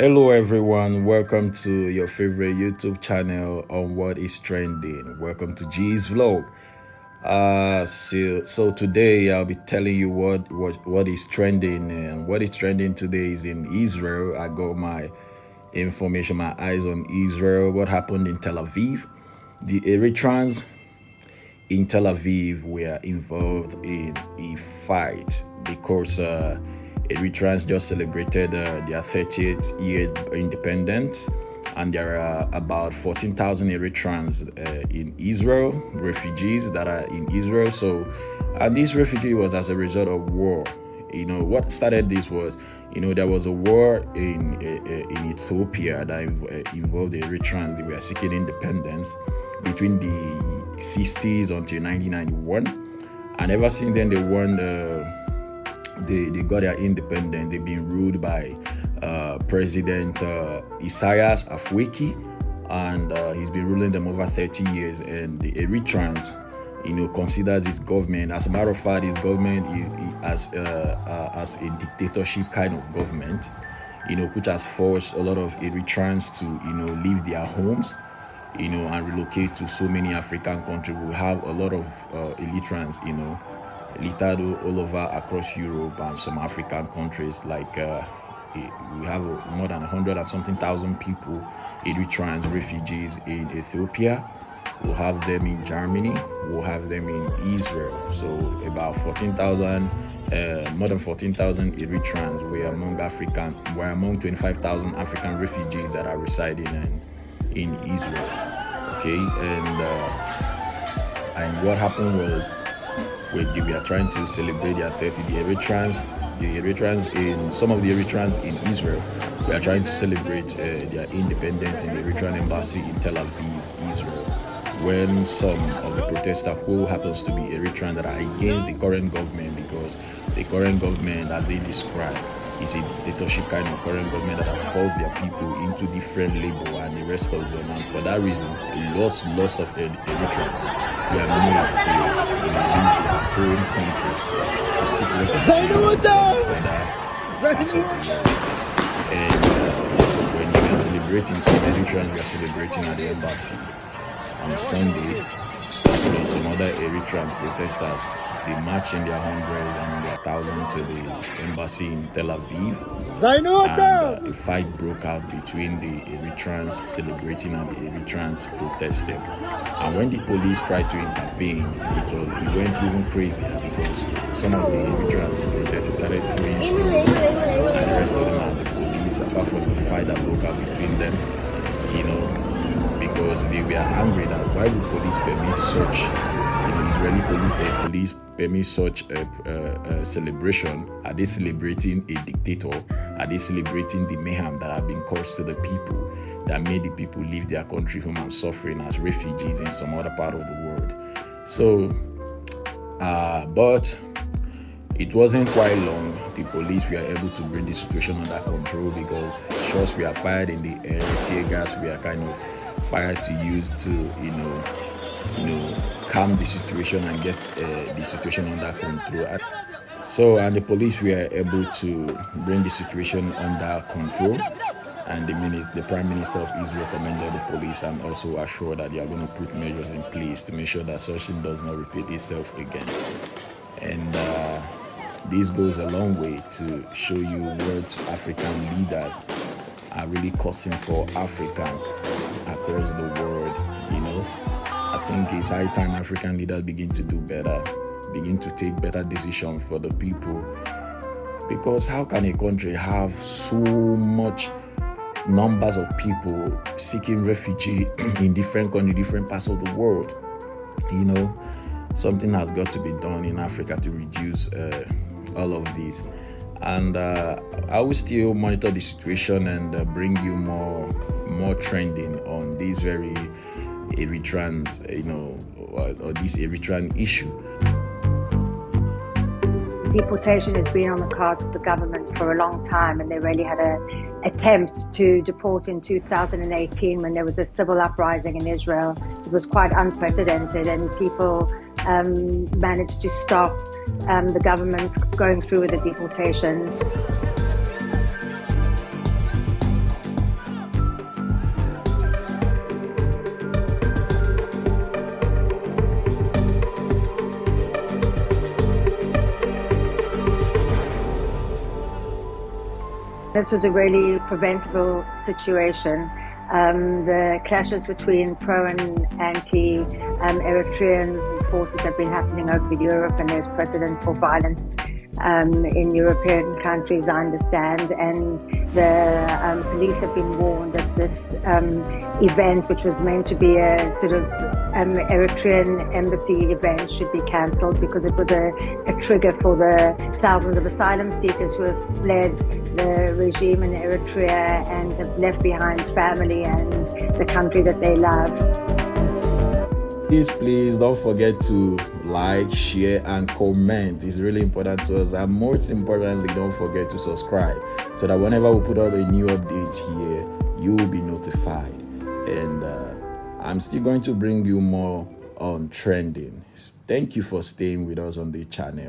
Hello everyone, welcome to your favorite YouTube channel on what is trending. Welcome to G's vlog. So today I'll be telling you what is trending, and what is trending today is in Israel. I got my information, my eyes on Israel. What happened in Tel Aviv? The Eritreans in Tel Aviv were involved in a fight because Eritreans just celebrated their 30th year independence, and there are about 14,000 Eritreans in Israel, refugees that are in Israel. So, and this refugee was as a result of war. You know, what started this was, there was a war in Ethiopia that involved the Eritreans. They were seeking independence between the 60s until 1991, and ever since then they won they got their independence. They've been ruled by President Isaias Afwerki, and he's been ruling them over 30 years. And the Eritreans, considers his government. As a matter of fact, his government as a dictatorship kind of government, which has forced a lot of Eritreans to leave their homes, and relocate to so many African countries. We have a lot of Eritreans, littered all over across Europe and some African countries. Like we have more than 100 and something thousand people, Eritreans refugees in Ethiopia. We'll have them in Germany. We'll have them in Israel. So about 14,000, more than 14,000 Eritreans were among 25,000 African refugees that are residing in Israel. Okay, and what happened was, we are trying to celebrate their 30. Some of the Eritreans in Israel, we are trying to celebrate their independence in the Eritrean embassy in Tel Aviv, Israel, when some of the protesters, who happens to be Eritrean, that are against the current government, because the current government, as they describe, is a dictatorship kind of current government that has forced their people into different labor and the rest of them. And for that reason, the loss of Eritreans were made to leave their home country to seek refuge in other parts of the world. And when you are celebrating, some Eritreans were celebrating at the embassy on Sunday. Some other Eritrean protesters, they marched in their hundreds and in their thousands to the embassy in Tel Aviv, and a fight broke out between the Eritreans celebrating and the Eritreans protesting. And when the police tried to intervene, it went even crazier, because some of the Eritreans protesters started throwing stones, and the rest of them are the police, apart from the fight that broke out between them, because they were angry that why would police permit such, Israeli police permit such a celebration? Are they celebrating a dictator? Are they celebrating the mayhem that have been caused to the people, that made the people leave their country home and suffering as refugees in some other part of the world? So, but it wasn't quite long. The police were able to bring the situation under control, because shots were fired in the air, tear gas were kind of fired to use to, calm the situation and get the situation under control. So, and the police were able to bring the situation under control, and the Prime Minister of Israel commended the police and also assured that they are going to put measures in place to make sure that such thing does not repeat itself again. And this goes a long way to show you what African leaders are really causing for Africans across the world. I think it's high time African leaders begin to do better, begin to take better decisions for the people. Because how can a country have so much numbers of people seeking refuge in different countries, different parts of the world? Something has got to be done in Africa to reduce all of this. And I will still monitor the situation and bring you more trending on this very Eritrean, or this Eritrean issue. Deportation has been on the cards for the government for a long time, and they really had an attempt to deport in 2018 when there was a civil uprising in Israel. It was quite unprecedented, and people managed to stop the government going through with the deportation. this was a really preventable situation. The clashes between pro and anti Eritrean forces have been happening over Europe, and there's precedent for violence in European countries, I understand. And the police have been warned that this event, which was meant to be a sort of Eritrean embassy event, should be cancelled because it was a trigger for the thousands of asylum seekers who have fled the regime in Eritrea and have left behind family and the country that they love. Please don't forget to like, share, and comment. It's really important to us. And most importantly, don't forget to subscribe so that whenever we put up a new update here, you will be notified. And I'm still going to bring you more on trending. Thank you for staying with us on the channel.